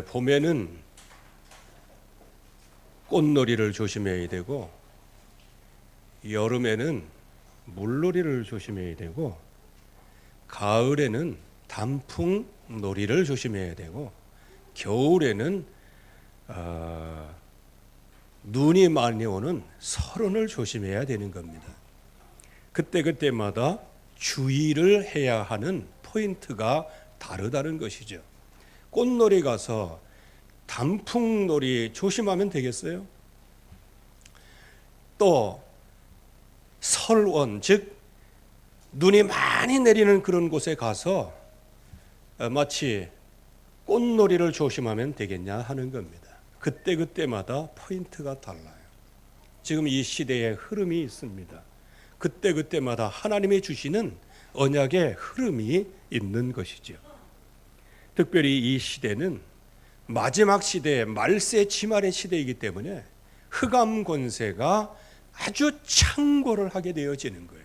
봄에는 꽃놀이를 조심해야 되고, 여름에는 물놀이를 조심해야 되고, 가을에는 단풍놀이를 조심해야 되고, 겨울에는 눈이 많이 오는 설원을 조심해야 되는 겁니다. 그때그때마다 주의를 해야 하는 포인트가 다르다는 것이죠. 꽃놀이 가서 단풍놀이 조심하면 되겠어요? 또 설원, 즉 눈이 많이 내리는 그런 곳에 가서 마치 꽃놀이를 조심하면 되겠냐 하는 겁니다. 그때그때마다 포인트가 달라요. 지금 이 시대의 흐름이 있습니다. 그때그때마다 하나님이 주시는 언약의 흐름이 있는 것이죠. 특별히 이 시대는 마지막 시대, 말세 지말의 시대이기 때문에 흑암 권세가 아주 창궐을 하게 되어지는 거예요.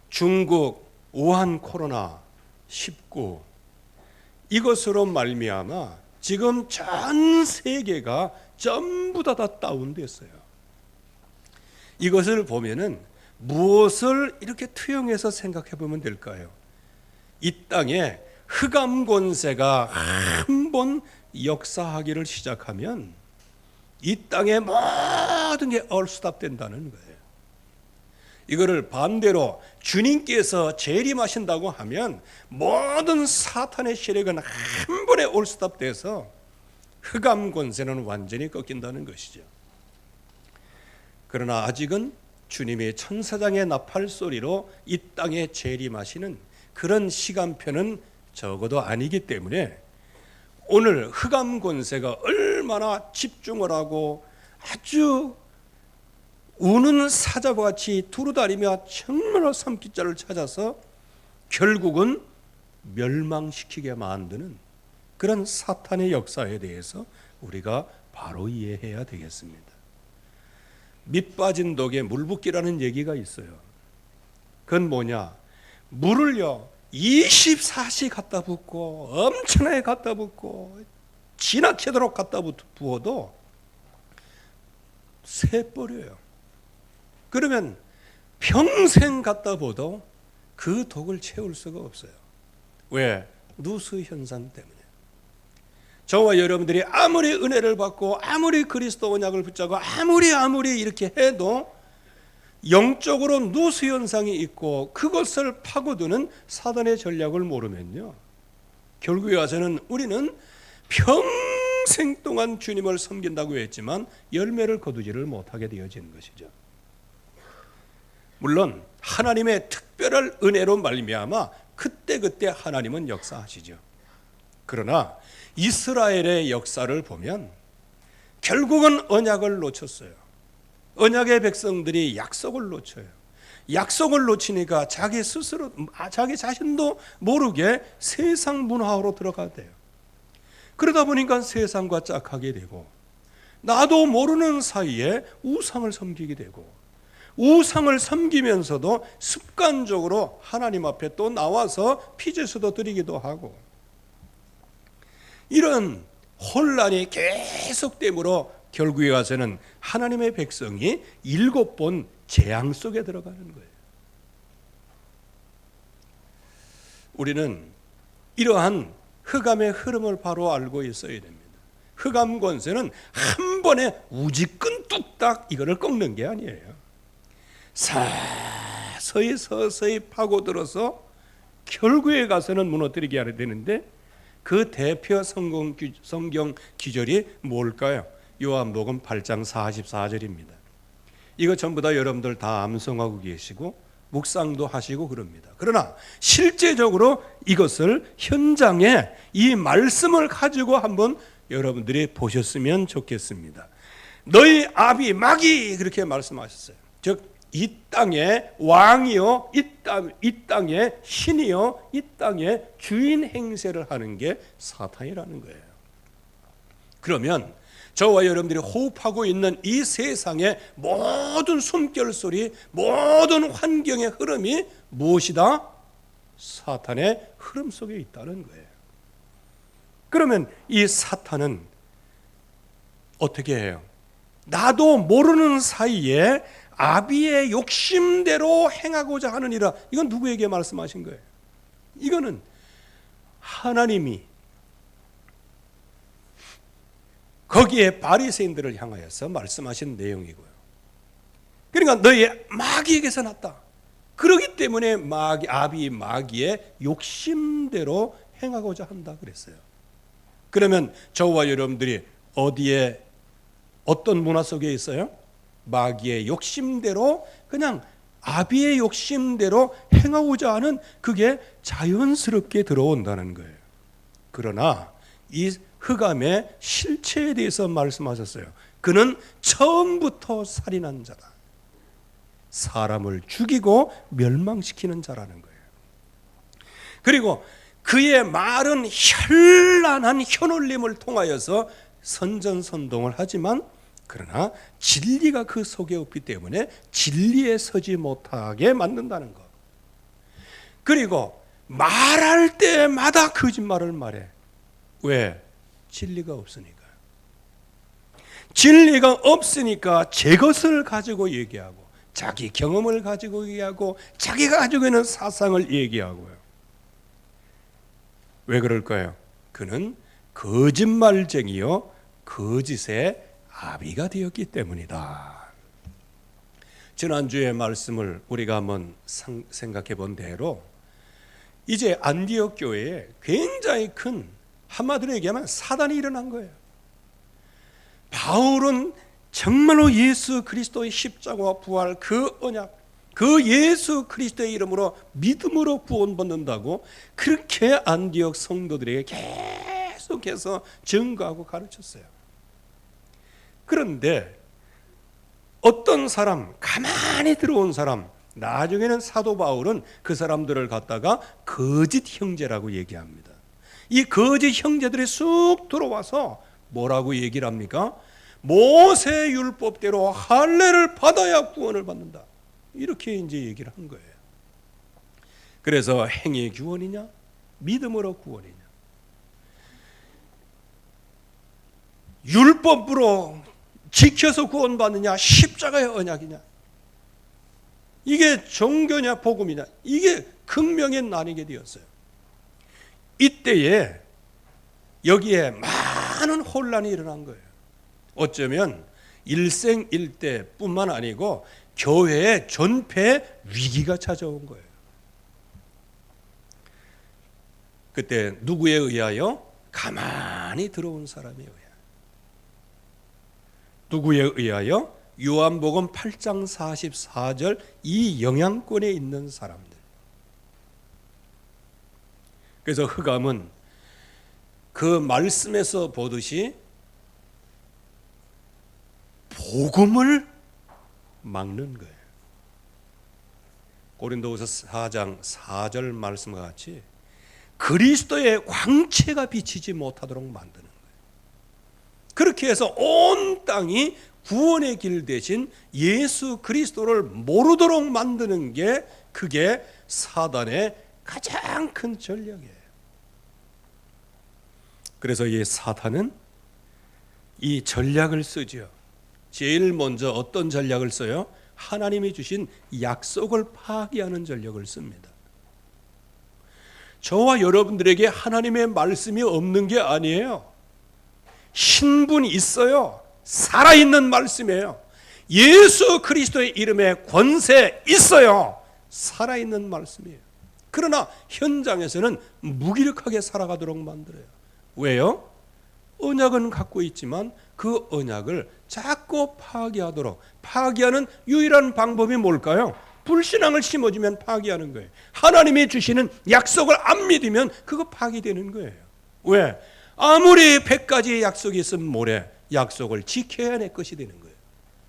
중국 우한 코로나 19 이것으로 말미암아 지금 전 세계가 전부 다 다운됐어요. 이것을 보면은 무엇을 이렇게 투영해서 생각해 보면 될까요? 이 땅에 흑암 권세가 한 번 역사하기를 시작하면 이 땅의 모든 게 얼스탑된다는 거예요. 이거를 반대로 주님께서 재림하신다고 하면 모든 사탄의 세력은 한 번에 얼스탑돼서 흑암 권세는 완전히 꺾인다는 것이죠. 그러나 아직은 주님의 천사장의 나팔 소리로 이 땅에 재림하시는 그런 시간표는 적어도 아니기 때문에 오늘 흑암 권세가 얼마나 집중을 하고 아주 우는 사자와 같이 두루다니며 정말로 삼키자를 찾아서 결국은 멸망시키게 만드는 그런 사탄의 역사에 대해서 우리가 바로 이해해야 되겠습니다. 밑 빠진 독에 물 붓기라는 얘기가 있어요. 그건 뭐냐? 물을요 24시 갖다 붓고 엄청나게 갖다 붓고 지나치도록 갖다 부어도 새버려요. 그러면 평생 갖다 부어도 그 독을 채울 수가 없어요. 왜? 누수 현상 때문에. 저와 여러분들이 아무리 은혜를 받고 아무리 그리스도 언약을 붙잡고 아무리 이렇게 해도 영적으로 누수 현상이 있고 그것을 파고드는 사단의 전략을 모르면요, 결국에 와서는 우리는 평생 동안 주님을 섬긴다고 했지만 열매를 거두지를 못하게 되어지는 것이죠. 물론 하나님의 특별한 은혜로 말미암아 그때 하나님은 역사하시죠. 그러나 이스라엘의 역사를 보면 결국은 언약을 놓쳤어요. 언약의 백성들이 약속을 놓쳐요. 약속을 놓치니까 자기 스스로, 자기 자신도 모르게 세상 문화로 들어가대요. 그러다 보니까 세상과 짝하게 되고 나도 모르는 사이에 우상을 섬기게 되고 우상을 섬기면서도 습관적으로 하나님 앞에 또 나와서 피제수도 드리기도 하고 이런 혼란이 계속되므로 결국에 가서는 하나님의 백성이 7번 재앙 속에 들어가는 거예요. 우리는 이러한 흑암의 흐름을 바로 알고 있어야 됩니다. 흑암 권세는 한 번에 우지끈 뚝딱 이거를 꺾는 게 아니에요. 서서히 파고들어서 결국에 가서는 무너뜨리게 해야 되는데 그 대표 성경 기절이 뭘까요? 요한복음 8장 44절입니다. 이거 전부 다 여러분들 다 암송하고 계시고 묵상도 하시고 그럽니다. 그러나 실제적으로 이것을 현장에 이 말씀을 가지고 한번 여러분들이 보셨으면 좋겠습니다. 너희 아비 마귀 그렇게 말씀하셨어요. 즉 이 땅의 왕이요, 이 땅의 신이요, 이 땅의 주인 행세를 하는 게 사탄이라는 거예요. 그러면 저와 여러분들이 호흡하고 있는 이 세상의 모든 숨결소리, 모든 환경의 흐름이 무엇이다? 사탄의 흐름 속에 있다는 거예요. 그러면 이 사탄은 어떻게 해요? 나도 모르는 사이에 아비의 욕심대로 행하고자 하느니라. 이건 누구에게 말씀하신 거예요? 이거는 하나님이 거기에 바리새인들을 향하여서 말씀하신 내용이고요. 그러니까 너희 마귀에게서 났다. 그렇기 때문에 아비 마귀의 욕심대로 행하고자 한다 그랬어요. 그러면 저와 여러분들이 어디에 어떤 문화 속에 있어요? 마귀의 욕심대로 그냥 아비의 욕심대로 행하고자 하는 그게 자연스럽게 들어온다는 거예요. 그러나 이 흑암의 실체에 대해서 말씀하셨어요. 그는 처음부터 살인한 자다. 사람을 죽이고 멸망시키는 자라는 거예요. 그리고 그의 말은 현란한 현올림을 통하여서 선전선동을 하지만 그러나 진리가 그 속에 없기 때문에 진리에 서지 못하게 만든다는 것. 그리고 말할 때마다 거짓말을 말해. 왜? 진리가 없으니까. 진리가 없으니까 제 것을 가지고 얘기하고 자기 경험을 가지고 얘기하고 자기가 가지고 있는 사상을 얘기하고요. 왜 그럴까요? 그는 거짓말쟁이요 거짓의 아비가 되었기 때문이다. 지난주의 말씀을 우리가 한번 생각해 본 대로 이제 안디옥 교회에 굉장히 큰, 한마디로 얘기하면 사단이 일어난 거예요. 바울은 정말로 예수 그리스도의 십자가와 부활 그 언약, 그 예수 그리스도의 이름으로 믿음으로 구원받는다고 그렇게 안디옥 성도들에게 계속해서 증거하고 가르쳤어요. 그런데 어떤 사람, 가만히 들어온 사람, 나중에는 사도 바울은 그 사람들을 갖다가 거짓 형제라고 얘기합니다. 이 거짓 형제들이 쑥 들어와서 뭐라고 얘기를 합니까? 모세 율법대로 할례를 받아야 구원을 받는다. 이렇게 이제 얘기를 한 거예요. 그래서 행위 구원이냐? 믿음으로 구원이냐? 율법으로 지켜서 구원받느냐? 십자가의 언약이냐? 이게 종교냐 복음이냐? 이게 극명히 나뉘게 되었어요. 이때에 여기에 많은 혼란이 일어난 거예요. 어쩌면 일생일대뿐만 아니고 교회의 전폐 위기가 찾아온 거예요. 그때 누구에 의하여? 가만히 들어온 사람에 의하여. 누구에 의하여? 요한복음 8장 44절 이 영향권에 있는 사람들. 그래서 흑암은 그 말씀에서 보듯이 복음을 막는 거예요. 고린도후서 4장 4절 말씀과 같이 그리스도의 광채가 비치지 못하도록 만드는 거예요. 그렇게 해서 온 땅이 구원의 길 대신 예수 그리스도를 모르도록 만드는 게 그게 사단의 가장 큰 전략이에요. 그래서 이 사탄은 이 전략을 쓰죠. 제일 먼저 어떤 전략을 써요? 하나님이 주신 약속을 파기하는 전략을 씁니다. 저와 여러분들에게 하나님의 말씀이 없는 게 아니에요. 신분이 있어요. 살아있는 말씀이에요. 예수 그리스도의 이름에 권세 있어요. 살아있는 말씀이에요. 그러나 현장에서는 무기력하게 살아가도록 만들어요. 왜요? 언약은 갖고 있지만 그 언약을 자꾸 파기하도록, 파기하는 유일한 방법이 뭘까요? 불신앙을 심어주면 파기하는 거예요. 하나님이 주시는 약속을 안 믿으면 그거 파기되는 거예요. 왜? 아무리 100가지의 약속이 있으면 뭐래? 약속을 지켜야 내 것이 되는 거예요.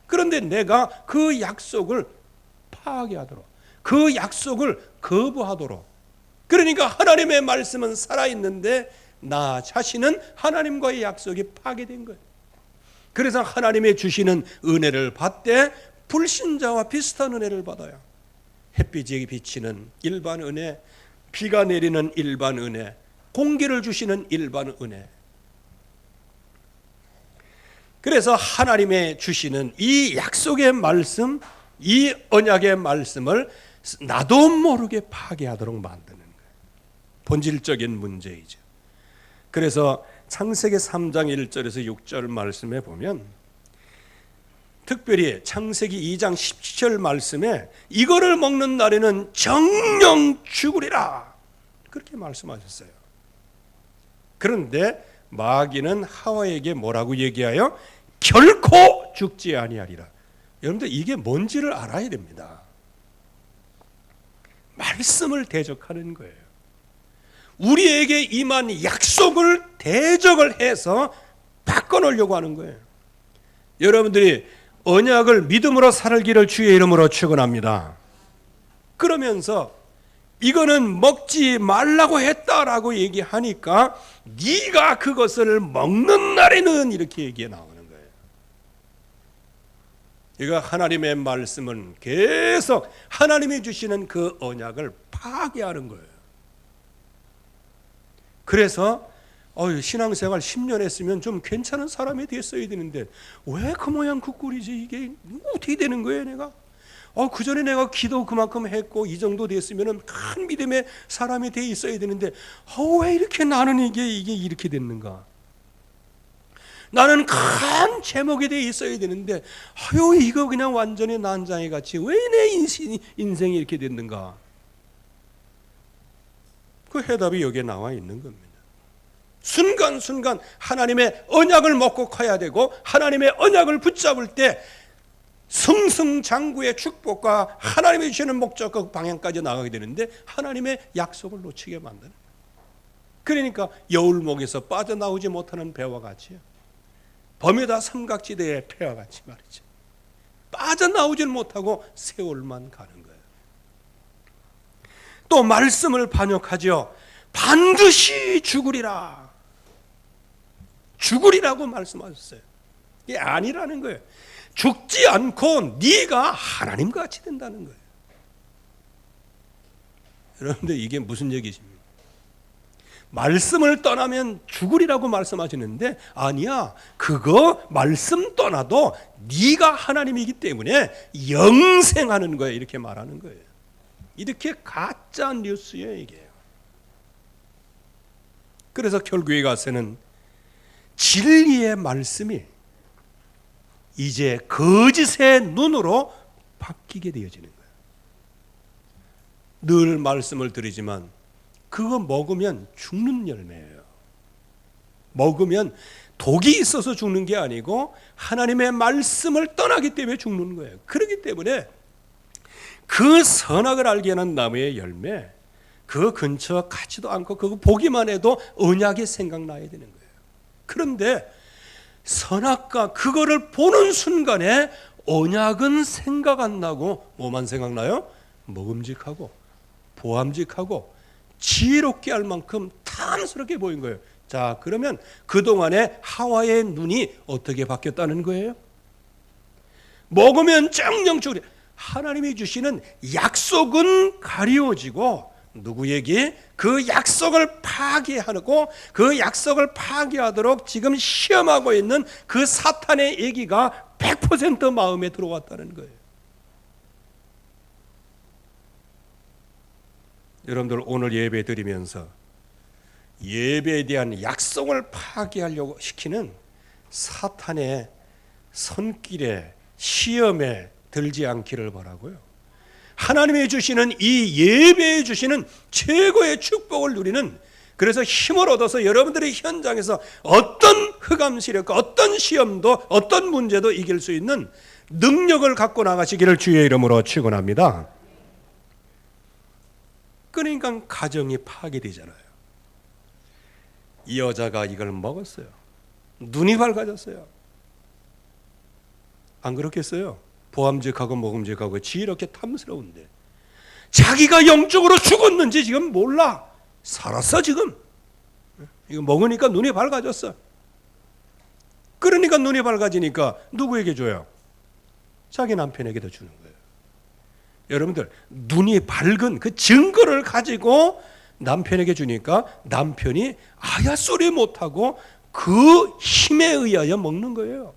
그런데 내가 그 약속을 파기하도록, 그 약속을 거부하도록, 그러니까 하나님의 말씀은 살아있는데 나 자신은 하나님과의 약속이 파괴된 거예요. 그래서 하나님의 주시는 은혜를 받되 불신자와 비슷한 은혜를 받아요. 햇빛이 비치는 일반 은혜, 비가 내리는 일반 은혜, 공기를 주시는 일반 은혜. 그래서 하나님의 주시는 이 약속의 말씀, 이 언약의 말씀을 나도 모르게 파괴하도록 만드는 거예요. 본질적인 문제이죠. 그래서 창세기 3장 1절에서 6절 말씀에 보면 특별히 창세기 2장 17절 말씀에 이거를 먹는 날에는 정령 죽으리라 그렇게 말씀하셨어요. 그런데 마귀는 하와에게 뭐라고 얘기하여 결코 죽지 아니하리라. 여러분들 이게 뭔지를 알아야 됩니다. 말씀을 대적하는 거예요. 우리에게 임한 약속을 대적을 해서 바꿔놓으려고 하는 거예요. 여러분들이 언약을 믿음으로 살기를 주의 이름으로 축원합니다. 그러면서 이거는 먹지 말라고 했다라고 얘기하니까 네가 그것을 먹는 날에는 이렇게 얘기가 나오는 거예요. 이거 하나님의 말씀은 계속 하나님이 주시는 그 언약을 파괴하는 거예요. 그래서 신앙생활 10년 했으면 좀 괜찮은 사람이 됐어야 되는데 왜 그 모양 그 꼴이지? 이게 어떻게 되는 거예요 내가? 그 전에 내가 기도 그만큼 했고 이 정도 됐으면 큰 믿음의 사람이 돼 있어야 되는데 왜 이렇게 나는 이게 이렇게 됐는가? 나는 큰 제목이 돼 있어야 되는데 이거 그냥 완전히 난장이 같이 왜 내 인생이 이렇게 됐는가? 그 해답이 여기에 나와 있는 겁니다. 순간순간 하나님의 언약을 먹고 커야 되고 하나님의 언약을 붙잡을 때 승승장구의 축복과 하나님이 주시는 목적과 방향까지 나가게 되는데 하나님의 약속을 놓치게 만드는 거예요. 그러니까 여울목에서 빠져나오지 못하는 배와 같이요. 버뮤다 삼각지대의 배와 같이 말이죠. 빠져나오질 못하고 세월만 가는 거예요. 또 말씀을 반역하죠. 반드시 죽으리라. 죽으리라고 말씀하셨어요. 이게 아니라는 거예요. 죽지 않고 네가 하나님과 같이 된다는 거예요. 여러분들 이게 무슨 얘기십니까? 말씀을 떠나면 죽으리라고 말씀하시는데 아니야. 그거 말씀 떠나도 네가 하나님이기 때문에 영생하는 거예요. 이렇게 말하는 거예요. 이렇게 가짜 뉴스예요 이게. 그래서 결국에 가서는 진리의 말씀이 이제 거짓의 눈으로 바뀌게 되어지는 거예요. 늘 말씀을 드리지만 그거 먹으면 죽는 열매예요. 먹으면 독이 있어서 죽는 게 아니고 하나님의 말씀을 떠나기 때문에 죽는 거예요. 그렇기 때문에 그 선악을 알게 하는 나무의 열매 그 근처 가지도 않고 그거 보기만 해도 언약이 생각나야 되는 거예요. 그런데 선악과 그거를 보는 순간에 언약은 생각 안 나고 뭐만 생각나요? 먹음직하고 보암직하고 지혜롭게 할 만큼 탐스럽게 보인 거예요. 자, 그러면 그동안에 하와의 눈이 어떻게 바뀌었다는 거예요? 먹으면 정령 죽으리. 하나님이 주시는 약속은 가리워지고 누구에게? 그 약속을 파괴하고 그 약속을 파괴하도록 지금 시험하고 있는 그 사탄의 얘기가 100% 마음에 들어왔다는 거예요. 여러분들 오늘 예배 드리면서 예배에 대한 약속을 파괴하려고 시키는 사탄의 손길에 시험에 들지 않기를 바라고요. 하나님이 주시는 이 예배에 주시는 최고의 축복을 누리는, 그래서 힘을 얻어서 여러분들의 현장에서 어떤 흑암시력과 어떤 시험도 어떤 문제도 이길 수 있는 능력을 갖고 나가시기를 주의 이름으로 축원합니다. 그러니까 가정이 파괴되잖아요. 이 여자가 이걸 먹었어요. 눈이 밝아졌어요. 안 그렇겠어요? 보암직하고 먹음직하고 지혜롭게 탐스러운데 자기가 영적으로 죽었는지 지금 몰라. 살았어 지금. 이거 먹으니까 눈이 밝아졌어. 그러니까 눈이 밝아지니까 누구에게 줘요? 자기 남편에게도 주는 거예요. 여러분들 눈이 밝은 그 증거를 가지고 남편에게 주니까 남편이 아야 소리 못하고 그 힘에 의하여 먹는 거예요.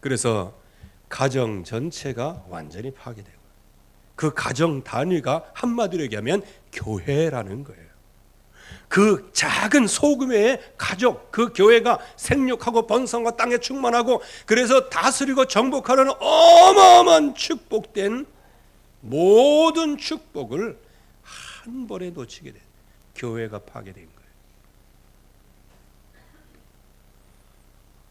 그래서 가정 전체가 완전히 파괴되고, 그 가정 단위가 한마디로 얘기하면 교회라는 거예요. 그 작은 소규모의 가족, 그 교회가 생육하고 번성과 땅에 충만하고, 그래서 다스리고 정복하는 어마어마한 축복된 모든 축복을 한 번에 놓치게 된 교회가 파괴된 거예요.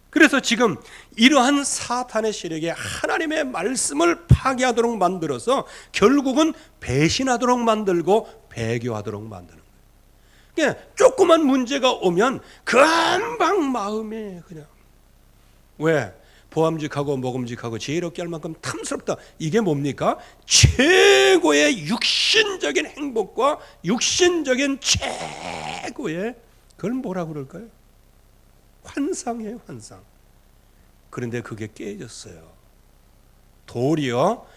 그래서 지금 이러한 사탄의 세력이 하나님의 말씀을 파괴하도록 만들어서 결국은 배신하도록 만들고 배교하도록 만드는 거예요. 그러니까 조그만 문제가 오면 금방 마음에 그냥, 왜? 보암직하고 먹음직하고 지혜롭게 할 만큼 탐스럽다. 이게 뭡니까? 최고의 육신적인 행복과 육신적인 최고의, 그걸 뭐라고 그럴까요? 환상이에요, 환상. 그런데 그게 깨졌어요. 도리어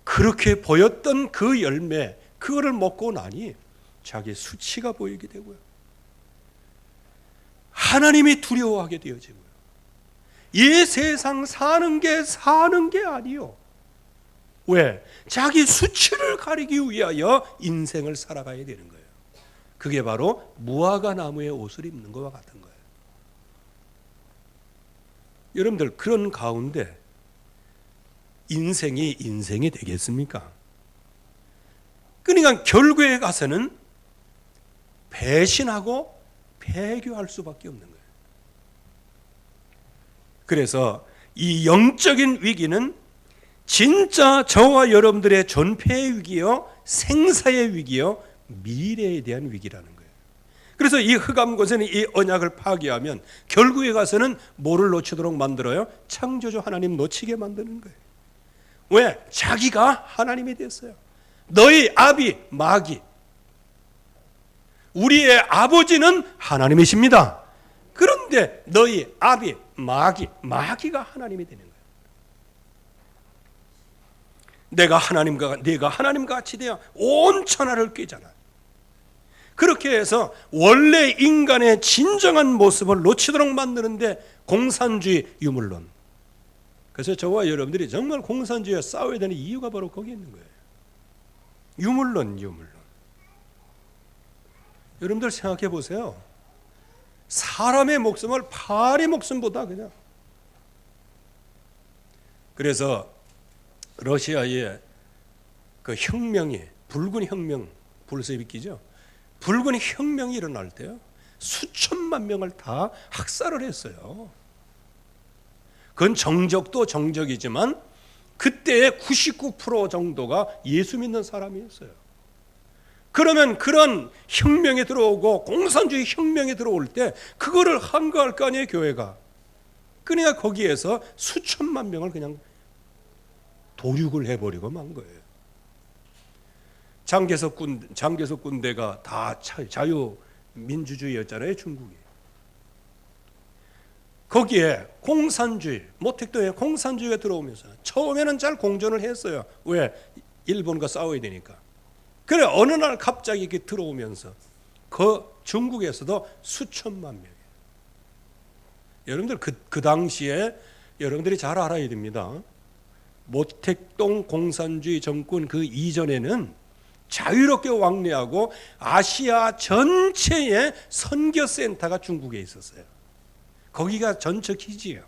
그렇게 보였던 그 열매, 그거를 먹고 나니 자기 수치가 보이게 되고요. 하나님이 두려워하게 되어지고요. 이 세상 사는 게 아니요. 왜? 자기 수치를 가리기 위하여 인생을 살아가야 되는 거예요. 그게 바로 무화과 나무의 옷을 입는 것과 같은 거예요. 여러분들, 그런 가운데 인생이 되겠습니까? 그러니까 결국에 가서는 배신하고 배교할 수밖에 없는 거예요. 그래서 이 영적인 위기는 진짜 저와 여러분들의 존폐의 위기요, 생사의 위기요, 미래에 대한 위기라는 거예요. 그래서 이 흑암고세는 이 언약을 파괴하면 결국에 가서는 뭐를 놓치도록 만들어요? 창조주 하나님 놓치게 만드는 거예요. 왜? 자기가 하나님이 됐어요. 너희 아비 마귀, 우리의 아버지는 하나님이십니다. 그런데 너희 아비 마귀가 하나님이 되는 거예요. 내가 하나님과 같이 되어 온 천하를 꿰잖아. 그렇게 해서 원래 인간의 진정한 모습을 놓치도록 만드는데 공산주의, 유물론. 그래서 저와 여러분들이 정말 공산주의와 싸워야 되는 이유가 바로 거기 있는 거예요. 유물론. 여러분들 생각해 보세요. 사람의 목숨을 파리 목숨보다 그냥. 그래서 러시아의 그 혁명이, 붉은 혁명, 불새 비키죠. 붉은 혁명이 일어날 때요, 수천만 명을 다 학살을 했어요. 그건 정적도 정적이지만 그때의 99% 정도가 예수 믿는 사람이었어요. 그러면 그런 혁명에 들어오고 공산주의 혁명에 들어올 때 그거를 한가할 거 아니에요, 교회가. 그러니까 거기에서 수천만 명을 그냥 도륙을 해버리고 만 거예요. 장개석 군대가 다 자유민주주의였잖아요, 중국이. 거기에 공산주의, 모택도에 공산주의가 들어오면서 처음에는 잘 공존을 했어요. 왜? 일본과 싸워야 되니까. 그래, 어느 날 갑자기 이렇게 들어오면서 그 중국에서도 수천만 명. 여러분들 그 당시에 여러분들이 잘 알아야 됩니다. 모택동 공산주의 정권 그 이전에는 자유롭게 왕래하고 아시아 전체의 선교센터가 중국에 있었어요. 거기가 전체 기지예요.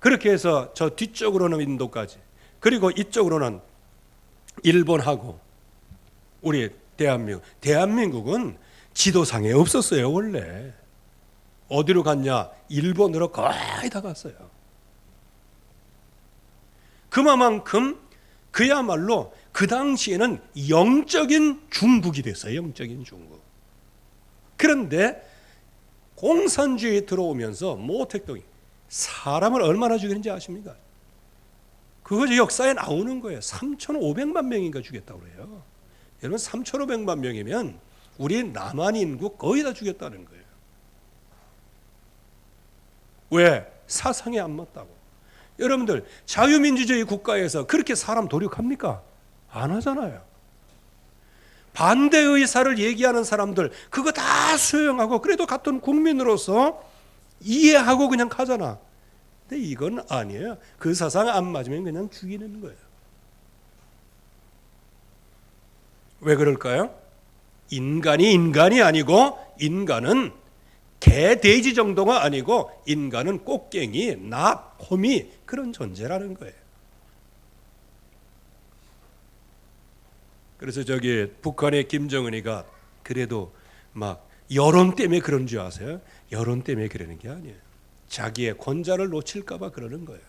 그렇게 해서 저 뒤쪽으로는 인도까지, 그리고 이쪽으로는 일본하고 우리 대한민국은 지도상에 없었어요. 원래 어디로 갔냐? 일본으로 거의 다 갔어요. 그만큼 그야말로 그 당시에는 영적인 중국이 됐어요. 영적인 중국. 그런데 공산주의 들어오면서 모택동이 사람을 얼마나 죽였는지 아십니까? 그거 역사에 나오는 거예요. 3,500만 명인가 죽였다고 그래요. 여러분, 3,500만 명이면 우리 남한 인구 거의 다 죽였다는 거예요. 왜? 사상에 안 맞다고. 여러분들 자유민주주의 국가에서 그렇게 사람 도륙합니까? 안 하잖아요. 반대 의사를 얘기하는 사람들 그거 다 수용하고 그래도 같은 국민으로서 이해하고 그냥 가잖아. 근데 이건 아니에요. 그 사상 안 맞으면 그냥 죽이는 거예요. 왜 그럴까요? 인간이 아니고, 인간은 개, 돼지 정도가 아니고 인간은 꽃갱이, 납, 호미 그런 존재라는 거예요. 그래서 저기 북한의 김정은이가 그래도 막 여론 때문에 그런 줄 아세요? 여론 때문에 그러는 게 아니에요. 자기의 권좌를 놓칠까 봐 그러는 거예요.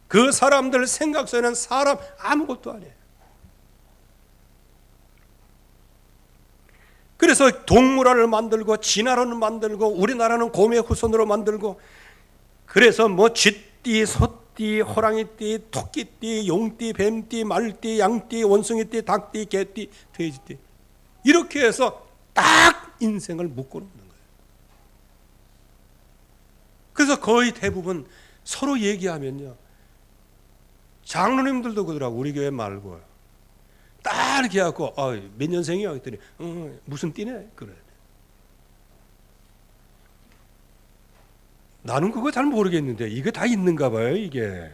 그 사람들 생각 속에는 사람 아무것도 아니에요. 그래서 동물원을 만들고 진화론을 만들고 우리나라는 곰의 후손으로 만들고 그래서 뭐 쥐띠, 소띠, 호랑이띠, 토끼띠, 용띠, 뱀띠, 말띠, 양띠, 원숭이띠, 닭띠, 개띠, 돼지띠 이렇게 해서 딱 인생을 묶어놓는 거예요. 그래서 거의 대부분 서로 얘기하면요. 장로님들도 그러더라고. 우리 교회 말고. 딱 이렇게 해갖고 몇 년생이야? 그랬더니 무슨 띠네? 그래. 나는 그거 잘 모르겠는데 이게 다 있는가 봐요. 이게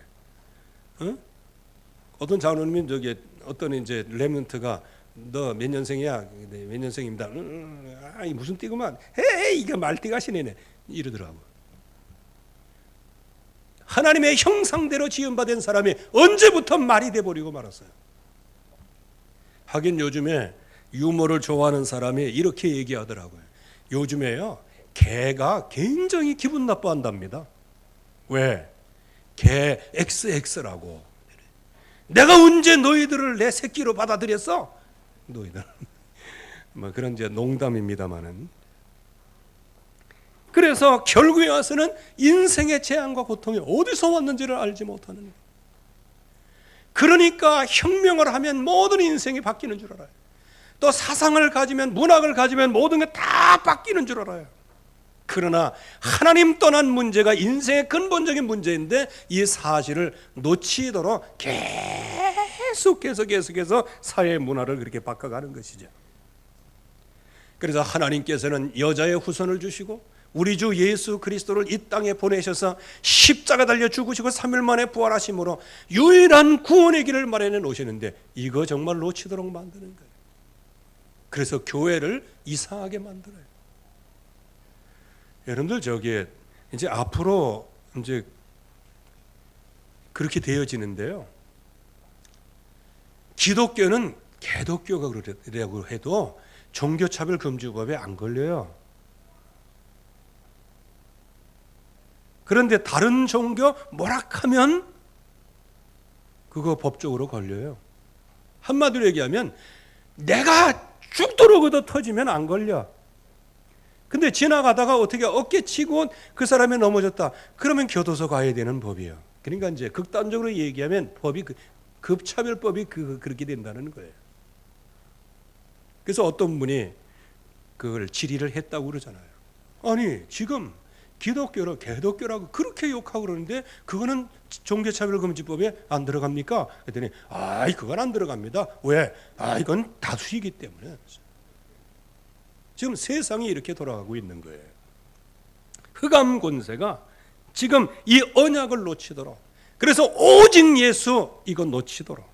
어떤 장로님이 저기 어떤 이제 렘넌트가 너 몇 년생이야? 네, 몇 년생입니다. 무슨 띠구만? 헤이 이게 말띠가 시네네 이러더라고. 하나님의 형상대로 지음받은 사람이 언제부터 말이 돼버리고 말았어요. 하긴 요즘에 유머를 좋아하는 사람이 이렇게 얘기하더라고요. 요즘에요 개가 굉장히 기분 나빠한답니다. 왜? 개 XX라고. 내가 언제 너희들을 내 새끼로 받아들였어? 너희들. 뭐 그런 이제 농담입니다만은. 그래서 결국에 와서는 인생의 재앙과 고통이 어디서 왔는지를 알지 못하는 거예요. 그러니까 혁명을 하면 모든 인생이 바뀌는 줄 알아요. 또 사상을 가지면 문학을 가지면 모든 게 다 바뀌는 줄 알아요. 그러나 하나님 떠난 문제가 인생의 근본적인 문제인데 이 사실을 놓치도록 계속해서 사회 문화를 그렇게 바꿔가는 것이죠. 그래서 하나님께서는 여자의 후손을 주시고 우리 주 예수 그리스도를 이 땅에 보내셔서 십자가 달려 죽으시고 3일 만에 부활하심으로 유일한 구원의 길을 마련해 놓으시는데 이거 정말 놓치도록 만드는 거예요. 그래서 교회를 이상하게 만들어요. 여러분들 저기 이제 앞으로 이제 그렇게 되어지는데요. 기독교는 개독교가 그러려고 해도 종교차별금지법에 안 걸려요. 그런데 다른 종교 모락하면 그거 법적으로 걸려요. 한마디로 얘기하면 내가 죽도록 얻어 터지면 안 걸려. 근데 지나가다가 어떻게 어깨치고 그 사람이 넘어졌다. 그러면 교도소 가야 되는 법이에요. 그러니까 이제 극단적으로 얘기하면 법이 급차별법이 그렇게 된다는 거예요. 그래서 어떤 분이 그걸 질의를 했다고 그러잖아요. 아니 지금 기독교로 개독교라고 그렇게 욕하고 그러는데 그거는 종교차별금지법에 안 들어갑니까? 그랬더니 그건 안 들어갑니다. 왜? 이건 다수이기 때문에. 지금 세상이 이렇게 돌아가고 있는 거예요. 흑암 권세가 지금 이 언약을 놓치도록, 그래서 오직 예수 이건 놓치도록,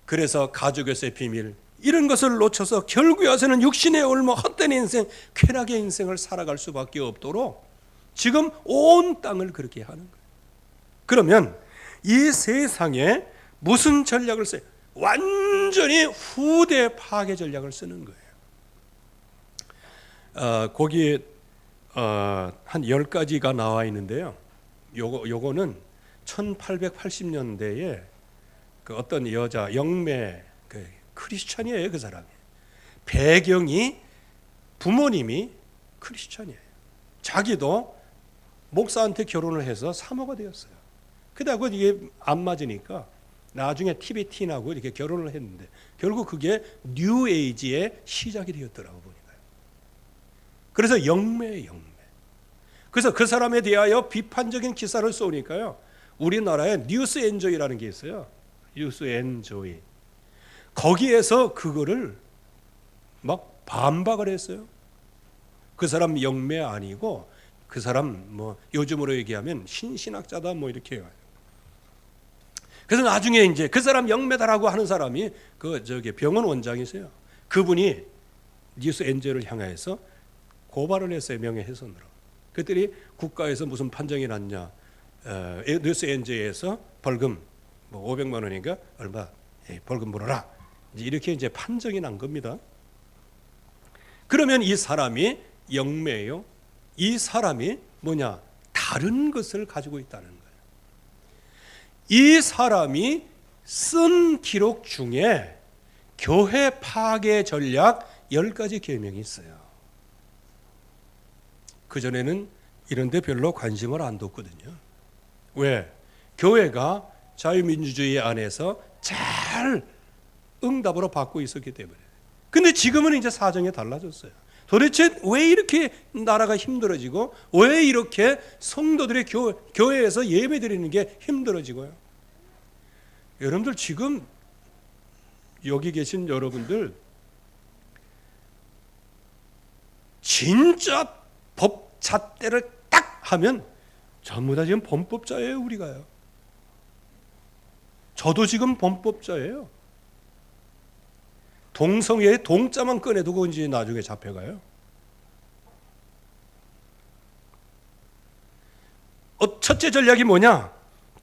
그래서 가족에서의 비밀 이런 것을 놓쳐서 결국에 와서는 육신의 올무 헛된 인생, 쾌락의 인생을 살아갈 수밖에 없도록 지금 온 땅을 그렇게 하는 거예요. 그러면 이 세상에 무슨 전략을 써요? 완전히 후대 파괴 전략을 쓰는 거예요. 거기 한 10가지가 나와 있는데요. 요거는 1880년대에 그 어떤 여자 영매 크리스천이에요. 그 사람이 배경이 부모님이 크리스천이에요. 자기도 목사한테 결혼을 해서 사모가 되었어요. 그다고 이게 안 맞으니까 나중에 티베틴하고 이렇게 결혼을 했는데 결국 그게 뉴 에이지의 시작이 되었더라고 보니까요. 그래서 영매예요, 영매. 그래서 그 사람에 대하여 비판적인 기사를 쏘니까요, 우리나라에 뉴스 엔조이라는 게 있어요. 뉴스 엔조이. 거기에서 그거를 막 반박을 했어요. 그 사람 영매 아니고 그 사람 뭐 요즘으로 얘기하면 신신학자다 뭐 이렇게 해요. 그래서 나중에 이제 그 사람 영매다라고 하는 사람이 그 병원 원장이세요. 그분이 뉴스 엔젤을 향해서 고발을 했어요. 명예훼손으로. 그랬더니 국가에서 무슨 판정이 났냐? 뉴스 엔젤에서 벌금 뭐 500만 원인가 얼마 벌금 물어라. 이렇게 이제 판정이 난 겁니다. 그러면 이 사람이 영매예요. 이 사람이 뭐냐? 다른 것을 가지고 있다는 거예요. 이 사람이 쓴 기록 중에 교회 파괴 전략 10가지 계명이 있어요. 그전에는 이런 데 별로 관심을 안 뒀거든요. 왜? 교회가 자유민주주의 안에서 잘 응답으로 받고 있었기 때문에. 근데 지금은 이제 사정이 달라졌어요. 도대체 왜 이렇게 나라가 힘들어지고 왜 이렇게 성도들의 교회에서 예배 드리는 게 힘들어지고요? 여러분들 지금 여기 계신 여러분들 진짜 법 잣대를 딱 하면 전부 다 지금 범법자예요. 우리가요. 저도 지금 범법자예요. 동성애의 동자만 꺼내두고 이제 나중에 잡혀가요. 첫째 전략이 뭐냐?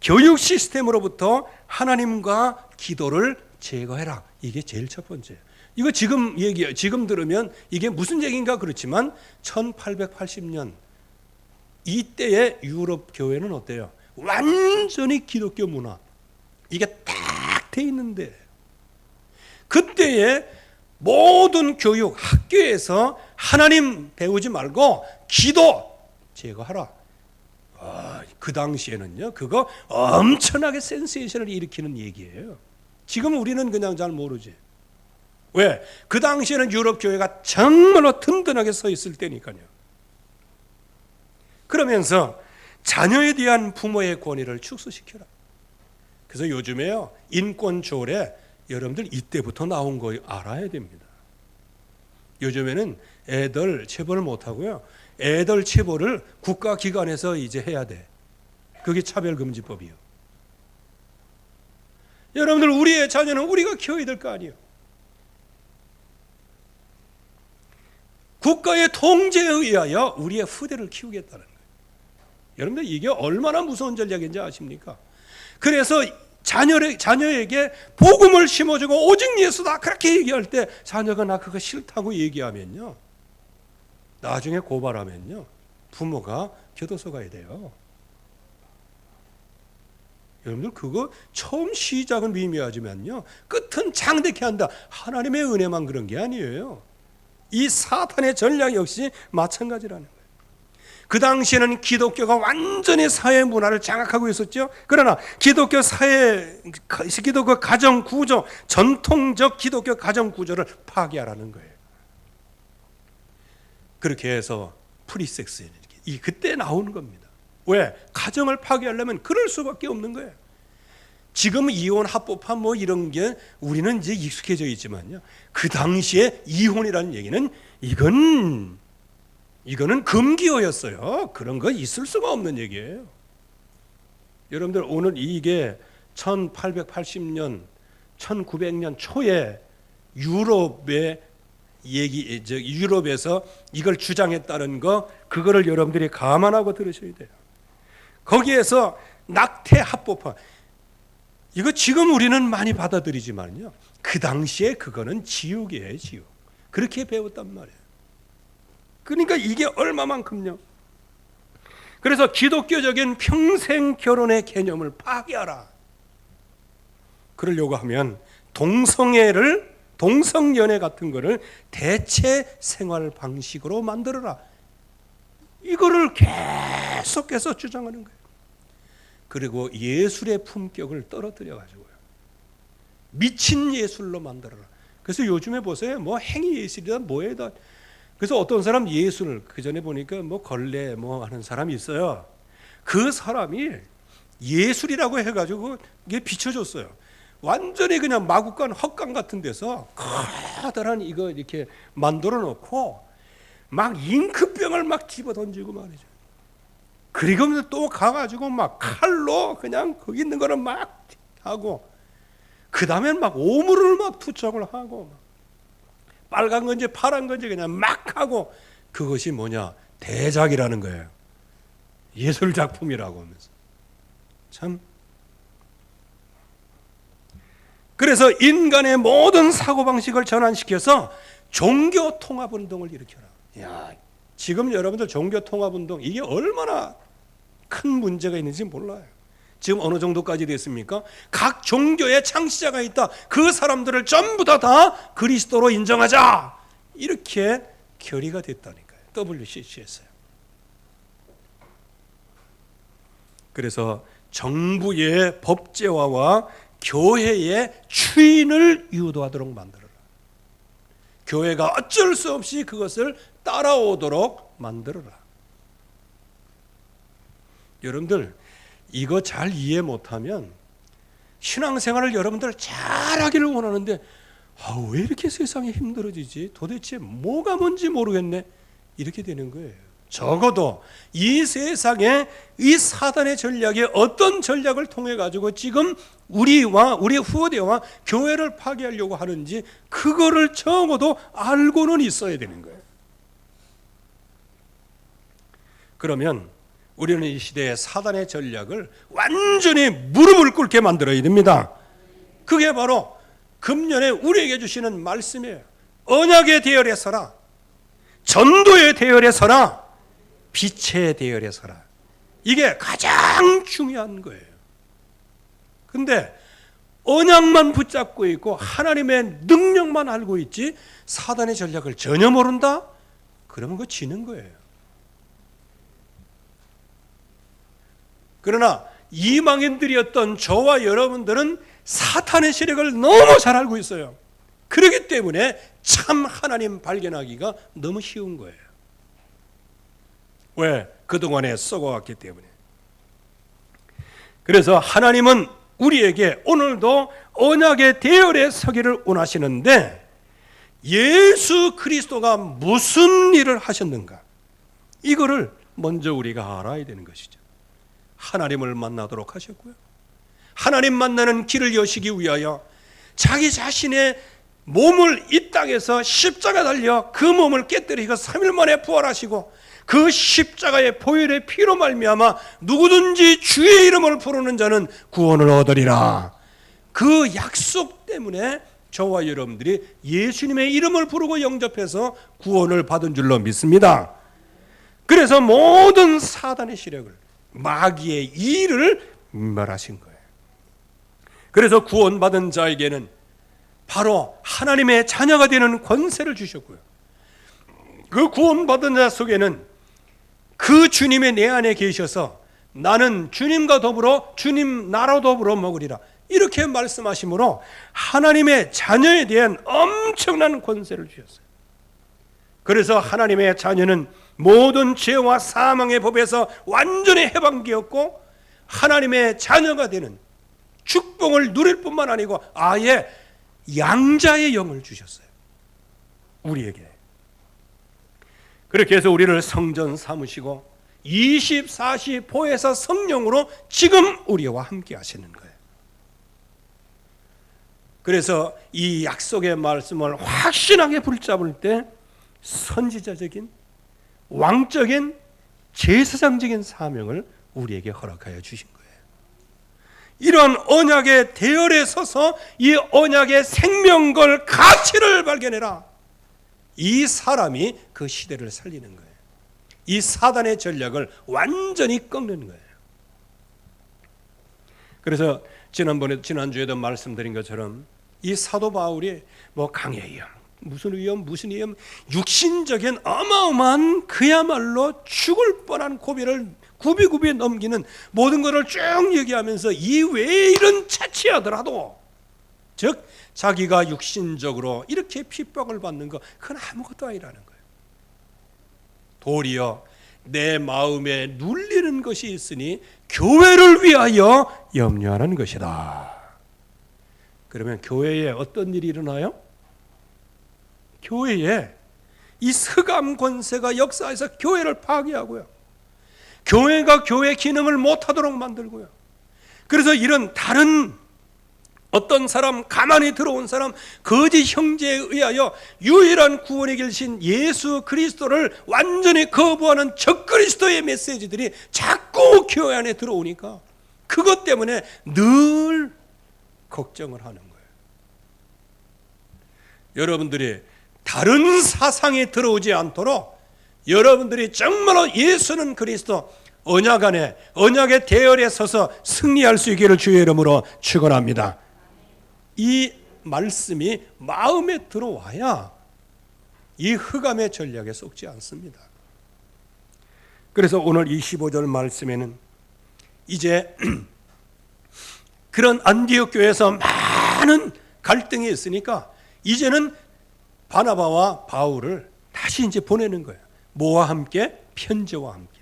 교육 시스템으로부터 하나님과 기도를 제거해라. 이게 제일 첫 번째예요. 이거 지금 들으면 이게 무슨 얘기인가 그렇지만 1880년 이때의 유럽 교회는 어때요? 완전히 기독교 문화. 이게 딱 돼 있는데 그때의 모든 교육, 학교에서 하나님 배우지 말고 기도 제거하라. 그 당시에는요, 그거 엄청나게 센세이션을 일으키는 얘기예요. 지금 우리는 그냥 잘 모르지. 왜? 그 당시에는 유럽 교회가 정말로 든든하게 서 있을 때니까요. 그러면서 자녀에 대한 부모의 권위를 축소시켜라. 그래서 요즘에요, 인권 조례 여러분들 이때부터 나온 거 알아야 됩니다. 요즘에는 애들 체벌을 못 하고요. 애들 체벌을 국가기관에서 이제 해야 돼. 그게 차별금지법이요. 여러분들 우리의 자녀는 우리가 키워야 될 거 아니에요. 국가의 통제에 의하여 우리의 후대를 키우겠다는 거예요. 여러분들 이게 얼마나 무서운 전략인지 아십니까? 그래서 자녀에게 복음을 심어주고 오직 예수다 그렇게 얘기할 때 자녀가 나 그거 싫다고 얘기하면요, 나중에 고발하면요, 부모가 교도소 가야 돼요. 여러분들 그거 처음 시작은 미미하지만요, 끝은 장대케 한다. 하나님의 은혜만 그런 게 아니에요. 이 사탄의 전략 역시 마찬가지라는 거예요. 그 당시에는 기독교가 완전히 사회 문화를 장악하고 있었죠. 그러나 기독교 가정 구조, 전통적 기독교 가정 구조를 파괴하라는 거예요. 그렇게 해서 프리섹스 이 그때 나오는 겁니다. 왜? 가정을 파괴하려면 그럴 수밖에 없는 거예요. 지금 이혼 합법화 뭐 이런 게 우리는 이제 익숙해져 있지만요, 그 당시에 이혼이라는 얘기는 이거는 금기어였어요. 그런 거 있을 수가 없는 얘기예요. 여러분들 오늘 이게 1880년 1900년 초에 유럽에서 이걸 주장했다는 거, 그거를 여러분들이 감안하고 들으셔야 돼요. 거기에서 낙태 합법화, 이거 지금 우리는 많이 받아들이지만요, 그 당시에 그거는 지옥이에요. 지옥. 그렇게 배웠단 말이에요. 그러니까 이게 얼마만큼요. 그래서 기독교적인 평생 결혼의 개념을 파괴하라. 그러려고 하면 동성연애 같은 거를 대체 생활 방식으로 만들어라. 이거를 계속해서 주장하는 거예요. 그리고 예술의 품격을 떨어뜨려 가지고요, 미친 예술로 만들어라. 그래서 요즘에 보세요, 뭐 행위 예술이다 뭐에다, 그래서 어떤 사람 예수를 그 전에 보니까 뭐 걸레 뭐 하는 사람이 있어요. 그 사람이 예술이라고 해가지고 이게 비춰줬어요. 완전히 그냥 마구간 헛간 같은 데서 커다란 이거 이렇게 만들어 놓고 막 잉크병을 막 집어 던지고 말이죠. 그리고 또 가가지고 막 칼로 그냥 거기 있는 거를 막 하고, 그 다음엔 막 오물을 막 투척을 하고, 빨간 건지 파란 건지 그냥 막 하고, 그것이 뭐냐? 대작이라는 거예요. 예술 작품이라고 하면서. 참. 그래서 인간의 모든 사고방식을 전환시켜서 종교통합운동을 일으켜라. 야, 지금 여러분들 종교통합운동 이게 얼마나 큰 문제가 있는지 몰라요. 지금 어느 정도까지 됐습니까? 각 종교의 창시자가 있다. 그 사람들을 전부 다 그리스도로 인정하자. 이렇게 결의가 됐다니까요. WCC에서요. 그래서 정부의 법제화와 교회의 추인을 유도하도록 만들어라. 교회가 어쩔 수 없이 그것을 따라오도록 만들어라. 여러분들 이거 잘 이해 못하면 신앙생활을 여러분들 잘하기를 원하는데 왜 이렇게 세상이 힘들어지지? 도대체 뭐가 뭔지 모르겠네. 이렇게 되는 거예요. 적어도 이 세상에 이 사단의 전략이 어떤 전략을 통해 가지고 지금 우리와 우리 후대와 교회를 파괴하려고 하는지 그거를 적어도 알고는 있어야 되는 거예요. 그러면 우리는 이 시대의 사단의 전략을 완전히 무릎을 꿇게 만들어야 됩니다. 그게 바로 금년에 우리에게 주시는 말씀이에요. 언약의 대열에 서라. 전도의 대열에 서라. 빛의 대열에 서라. 이게 가장 중요한 거예요. 근데 언약만 붙잡고 있고 하나님의 능력만 알고 있지 사단의 전략을 전혀 모른다? 그러면 그거 지는 거예요. 그러나 이방인들이었던 저와 여러분들은 사탄의 세력을 너무 잘 알고 있어요. 그렇기 때문에 참 하나님 발견하기가 너무 쉬운 거예요. 왜? 그동안에 썩어왔기 때문에. 그래서 하나님은 우리에게 오늘도 언약의 대열에 서기를 원하시는데 예수 그리스도가 무슨 일을 하셨는가? 이거를 먼저 우리가 알아야 되는 것이죠. 하나님을 만나도록 하셨고요. 하나님 만나는 길을 여시기 위하여 자기 자신의 몸을 이 땅에서 십자가 달려 그 몸을 깨뜨리고 3일 만에 부활하시고 그 십자가의 보혈의 피로 말미암아 누구든지 주의 이름을 부르는 자는 구원을 얻으리라. 그 약속 때문에 저와 여러분들이 예수님의 이름을 부르고 영접해서 구원을 받은 줄로 믿습니다. 그래서 모든 사단의 시력을 마귀의 일을 멸하신 거예요. 그래서 구원받은 자에게는 바로 하나님의 자녀가 되는 권세를 주셨고요. 그 구원받은 자 속에는 그 주님의 내 안에 계셔서 나는 주님과 더불어 주님 나라 더불어 먹으리라 이렇게 말씀하시므로 하나님의 자녀에 대한 엄청난 권세를 주셨어요. 그래서 하나님의 자녀는 모든 죄와 사망의 법에서 완전히 해방되었고 하나님의 자녀가 되는 축복을 누릴 뿐만 아니고 아예 양자의 영을 주셨어요. 우리에게. 그렇게 해서 우리를 성전 삼으시고 24시 보혜사 성령으로 지금 우리와 함께 하시는 거예요. 그래서 이 약속의 말씀을 확신하게 붙잡을 때 선지자적인 왕적인 제사장적인 사명을 우리에게 허락하여 주신 거예요. 이런 언약의 대열에 서서 이 언약의 생명걸 가치를 발견해라. 이 사람이 그 시대를 살리는 거예요. 이 사단의 전략을 완전히 꺾는 거예요. 그래서 지난주에도 말씀드린 것처럼 이 사도 바울이 뭐 강의 위험, 무슨 위험, 육신적인 어마어마한 그야말로 죽을 뻔한 고비를 굽이굽이 넘기는 모든 것을 쭉 얘기하면서 이 외에 이런 차치하더라도 즉 자기가 육신적으로 이렇게 핍박을 받는 거 그건 아무것도 아니라는 거예요. 도리어 내 마음에 눌리는 것이 있으니 교회를 위하여 염려하는 것이다. 그러면 교회에 어떤 일이 일어나요? 교회에 이 흑암 권세가 역사해서 교회를 파괴하고요, 교회가 교회 기능을 못하도록 만들고요, 그래서 이런 다른 어떤 사람, 가만히 들어온 사람, 거짓 형제에 의하여 유일한 구원의 길신 예수 그리스도를 완전히 거부하는 적그리스도의 메시지들이 자꾸 교회 안에 들어오니까 그것 때문에 늘 걱정을 하는 거예요. 여러분들이 다른 사상이 들어오지 않도록 여러분들이 정말로 예수는 그리스도, 언약 안에, 언약의 대열에 서서 승리할 수 있기를 주의 이름으로 축원합니다. 이 말씀이 마음에 들어와야 이 흑암의 전략에 속지 않습니다. 그래서 오늘 25절 말씀에는 이제 그런 안디옥 교회에서 많은 갈등이 있으니까 이제는 바나바와 바울을 다시 이제 보내는 거예요. 뭐와 함께? 편지와 함께.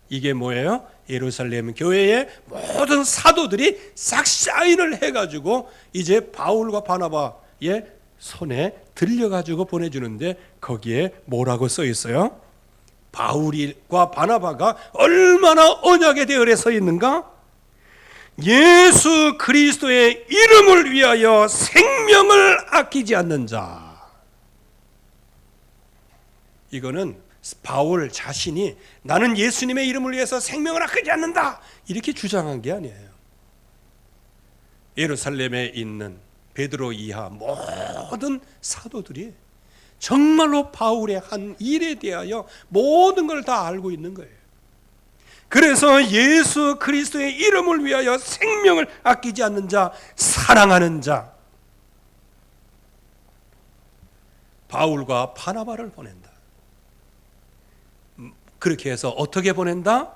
이게 뭐예요? 예루살렘 교회의 모든 사도들이 싹 사인을 해가지고 이제 바울과 바나바의 손에 들려가지고 보내주는데 거기에 뭐라고 써 있어요? 바울과 바나바가 얼마나 언약의 대열에 서 있는가? 예수 그리스도의 이름을 위하여 생명을 아끼지 않는 자. 이거는 바울 자신이 나는 예수님의 이름을 위해서 생명을 아끼지 않는다 이렇게 주장한 게 아니에요. 예루살렘에 있는 베드로 이하 모든 사도들이 정말로 바울의 한 일에 대하여 모든 걸 다 알고 있는 거예요. 그래서 예수 그리스도의 이름을 위하여 생명을 아끼지 않는 자, 사랑하는 자, 바울과 바나바를 보낸다. 그렇게 해서 어떻게 보낸다?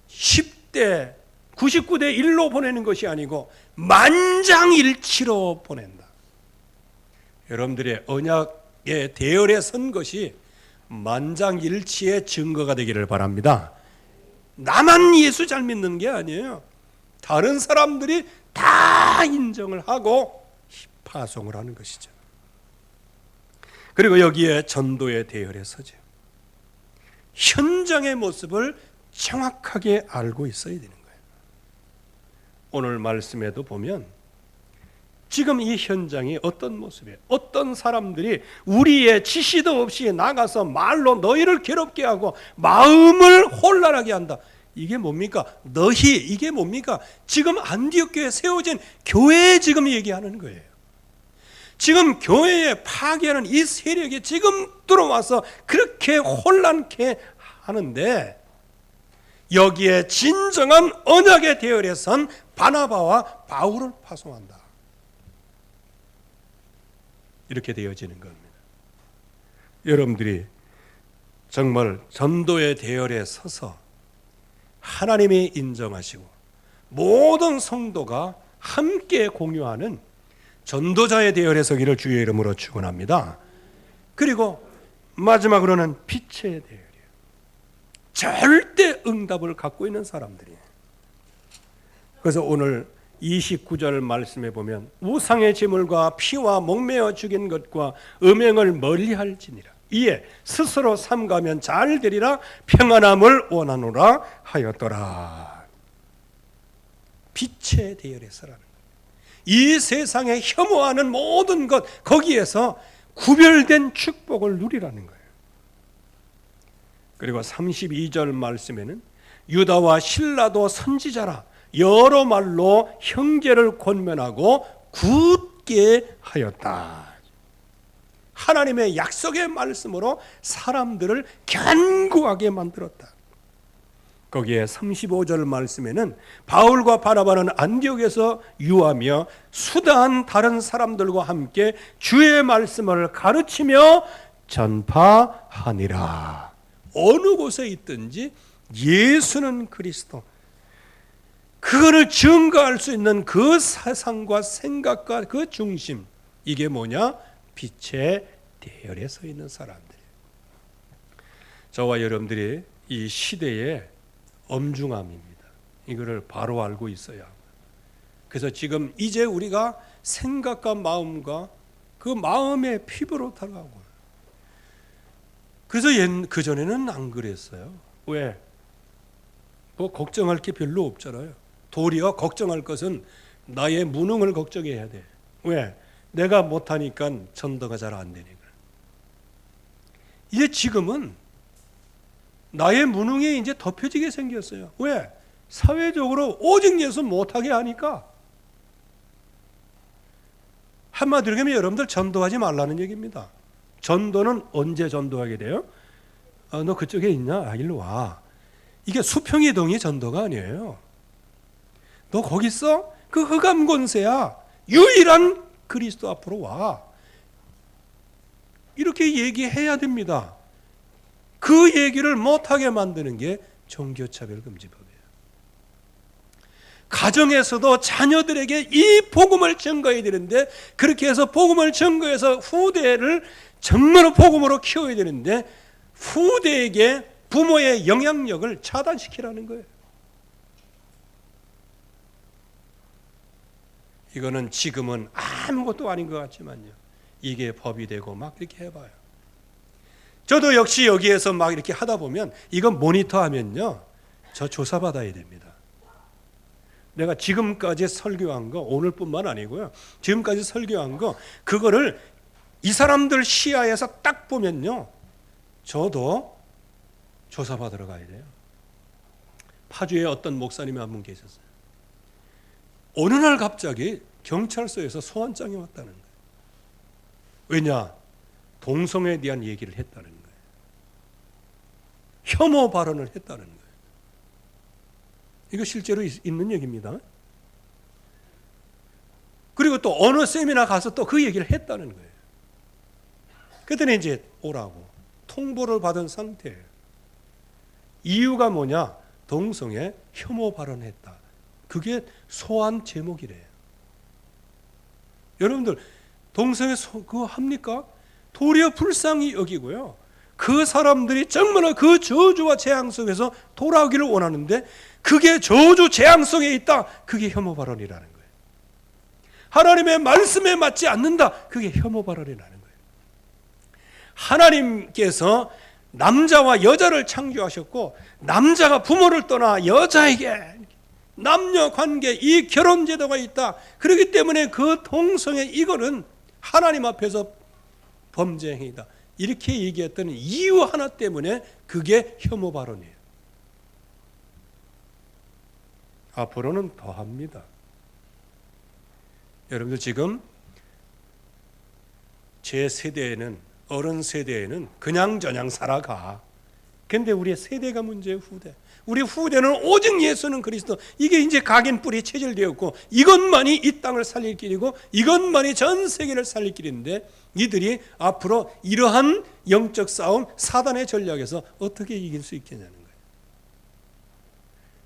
10대 99대 1로 보내는 것이 아니고 만장일치로 보낸다. 여러분들의 언약의 대열에 선 것이 만장일치의 증거가 되기를 바랍니다. 나만 예수 잘 믿는 게 아니에요. 다른 사람들이 다 인정을 하고 파송을 하는 것이죠. 그리고 여기에 전도의 대열에 서죠. 현장의 모습을 정확하게 알고 있어야 되는 거예요. 오늘 말씀에도 보면 지금 이 현장이 어떤 모습이에요? 어떤 사람들이 우리의 지시도 없이 나가서 말로 너희를 괴롭게 하고 마음을 혼란하게 한다. 이게 뭡니까? 너희, 이게 뭡니까? 지금 안디옥 교회에 세워진 교회에 지금 얘기하는 거예요. 지금 교회에 파괴하는 이 세력이 지금 들어와서 그렇게 혼란케 하는데 여기에 진정한 언약의 대열에 선 바나바와 바울을 파송한다. 이렇게 되어지는 겁니다. 여러분들이 정말 전도의 대열에 서서 하나님이 인정하시고 모든 성도가 함께 공유하는 전도자의 대열에 서기를 주의 이름으로 축원합니다. 그리고 마지막으로는 빛의 대열이에요. 절대 응답을 갖고 있는 사람들이에요. 그래서 오늘 29절 말씀에 보면 우상의 제물과 피와 목매어 죽인 것과 음행을 멀리할지니라. 이에 스스로 삼가면 잘 되리라. 평안함을 원하노라 하였더라. 빛의 대열에 서라는 거예요. 이 세상에 혐오하는 모든 것 거기에서 구별된 축복을 누리라는 거예요. 그리고 32절 말씀에는 유다와 실라도 선지자라 여러 말로 형제를 권면하고 굳게 하였다. 하나님의 약속의 말씀으로 사람들을 견고하게 만들었다. 거기에 35절 말씀에는 바울과 바나바는 안디옥에서 유하며 수다한 다른 사람들과 함께 주의 말씀을 가르치며 전파하니라. 어느 곳에 있든지 예수는 그리스도, 그거를 증거할 수 있는 그 사상과 생각과 그 중심, 이게 뭐냐? 빛의 대열에 서 있는 사람들이에요. 저와 여러분들이 이 시대의 엄중함입니다. 이거를 바로 알고 있어야 합니다. 그래서 지금 이제 우리가 생각과 마음과 그 마음의 피부로 다가오고, 그래서 그전에는 안 그랬어요. 왜? 뭐 걱정할 게 별로 없잖아요. 도리어 걱정할 것은 나의 무능을 걱정해야 돼. 왜? 내가 못하니까 전도가 잘 안 되니까. 이제 지금은 나의 무능이 이제 덮여지게 생겼어요. 왜? 사회적으로 오직 예수 못하게 하니까. 한마디로 하면 여러분들 전도하지 말라는 얘기입니다. 전도는 언제 전도하게 돼요? 너 그쪽에 있냐? 일로 와. 이게 수평이동이 전도가 아니에요. 너 거기 있어? 그 흑암 권세야. 유일한 그리스도 앞으로 와. 이렇게 얘기해야 됩니다. 그 얘기를 못하게 만드는 게 종교차별금지법이에요. 가정에서도 자녀들에게 이 복음을 전가해야 되는데, 그렇게 해서 복음을 전가해서 후대를 정말로 복음으로 키워야 되는데, 후대에게 부모의 영향력을 차단시키라는 거예요. 이거는 지금은 아무것도 아닌 것 같지만요, 이게 법이 되고 막 이렇게 해봐요. 저도 역시 여기에서 막 이렇게 하다 보면 이건 모니터하면요, 저 조사받아야 됩니다. 내가 지금까지 설교한 거, 오늘뿐만 아니고요, 지금까지 설교한 거, 그거를 이 사람들 시야에서 딱 보면요, 저도 조사받으러 가야 돼요. 파주에 어떤 목사님이 한 분 계셨어요. 어느 날 갑자기 경찰서에서 소환장이 왔다는 거예요. 왜냐? 동성애에 대한 얘기를 했다는 거예요. 혐오 발언을 했다는 거예요. 이거 실제로 있는 얘기입니다. 그리고 또 어느 세미나 가서 또 그 얘기를 했다는 거예요. 그랬더니 이제 오라고 통보를 받은 상태예요. 이유가 뭐냐? 동성애 혐오 발언했다. 그게 소환 제목이래요. 여러분들 동성애 그거 합니까? 도리어 불쌍히 여기고요, 그 사람들이 정말 그 저주와 재앙 속에서 돌아오기를 원하는데, 그게 저주 재앙 속에 있다. 그게 혐오 발언이라는 거예요. 하나님의 말씀에 맞지 않는다. 그게 혐오 발언이라는 거예요. 하나님께서 남자와 여자를 창조하셨고, 남자가 부모를 떠나 여자에게 남녀 관계, 이 결혼 제도가 있다. 그렇기 때문에 그 동성애, 이거는 하나님 앞에서 범죄 행위다. 이렇게 얘기했던 이유 하나 때문에 그게 혐오 발언이에요. 앞으로는 더 합니다. 여러분들 지금 제 세대에는, 어른 세대에는 그냥 저냥 살아가. 근데 우리의 세대가 문제예요. 후대. 우리 후대는 오직 예수는 그리스도, 이게 이제 각인 뿌리 체질되었고, 이것만이 이 땅을 살릴 길이고, 이것만이 전 세계를 살릴 길인데, 이들이 앞으로 이러한 영적 싸움, 사단의 전략에서 어떻게 이길 수 있겠냐는 거예요.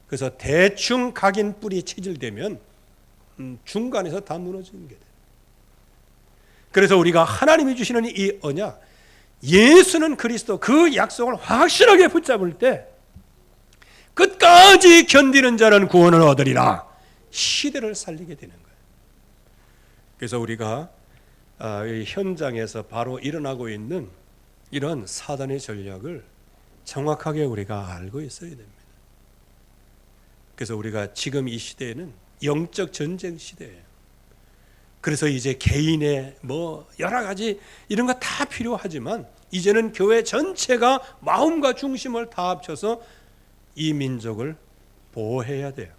그래서 대충 각인 뿌리 체질되면 중간에서 다 무너지는 게 돼요. 그래서 우리가 하나님이 주시는 이 언약, 예수는 그리스도, 그 약속을 확실하게 붙잡을 때 끝까지 견디는 자는 구원을 얻으리라, 시대를 살리게 되는 거예요. 그래서 우리가 이 현장에서 바로 일어나고 있는 이런 사단의 전략을 정확하게 우리가 알고 있어야 됩니다. 그래서 우리가 지금 이 시대에는 영적 전쟁 시대예요. 그래서 이제 개인의 뭐 여러 가지 이런 거 다 필요하지만, 이제는 교회 전체가 마음과 중심을 다 합쳐서 이 민족을 보호해야 돼요.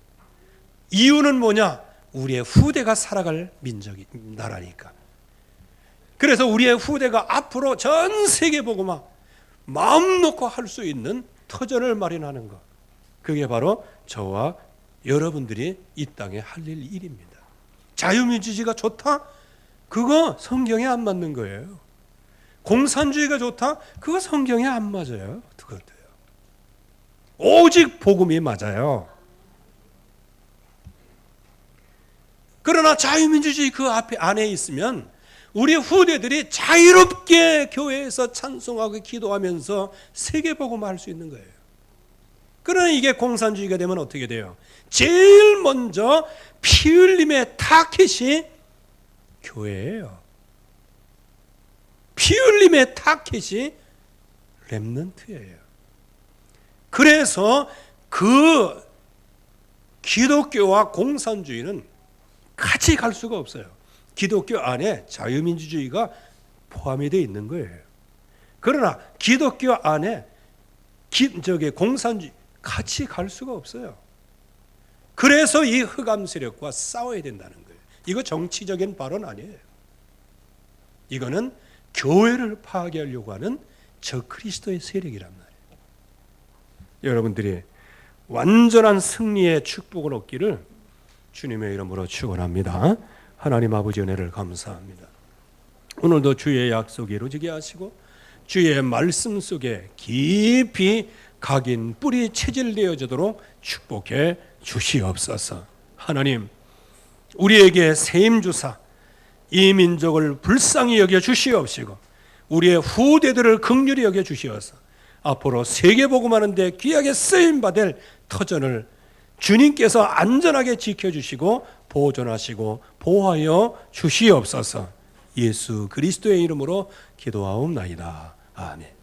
이유는 뭐냐? 우리의 후대가 살아갈 민족이, 나라니까. 그래서 우리의 후대가 앞으로 전 세계 보고 막 마음 놓고 할 수 있는 터전을 마련하는 것, 그게 바로 저와 여러분들이 이 땅에 할 일입니다. 자유민주주의가 좋다? 그거 성경에 안 맞는 거예요. 공산주의가 좋다? 그거 성경에 안 맞아요. 그것도요. 오직 복음이 맞아요. 그러나 자유민주주의 그 앞에 안에 있으면 우리 후대들이 자유롭게 교회에서 찬송하고 기도하면서 세계복음을 할 수 있는 거예요. 그러나 이게 공산주의가 되면 어떻게 돼요? 제일 먼저 피 흘림의 타켓이 교회예요. 피 흘림의 타켓이 렘넌트예요. 그래서 그 기독교와 공산주의는 같이 갈 수가 없어요. 기독교 안에 자유민주주의가 포함이 되어 있는 거예요. 그러나 기독교 안에 공산주의 같이 갈 수가 없어요. 그래서 이 흑암 세력과 싸워야 된다는 거예요. 이거 정치적인 발언 아니에요. 이거는 교회를 파괴하려고 하는 적그리스도의 세력이란 말이에요. 여러분들이 완전한 승리의 축복을 얻기를 주님의 이름으로 축원합니다. 하나님 아버지 은혜를 감사합니다. 오늘도 주의 약속이 이루어지게 하시고 주의 말씀 속에 깊이 각인 뿌리 체질되어지도록 축복해 주시옵소서. 하나님, 우리에게 세임 주사 이 민족을 불쌍히 여겨 주시옵시고 우리의 후대들을 긍휼히 여겨 주시어서 앞으로 세계복음하는 데 귀하게 쓰임받을 터전을 주님께서 안전하게 지켜주시고 보존하시고 보호하여 주시옵소서. 예수 그리스도의 이름으로 기도하옵나이다. 아멘.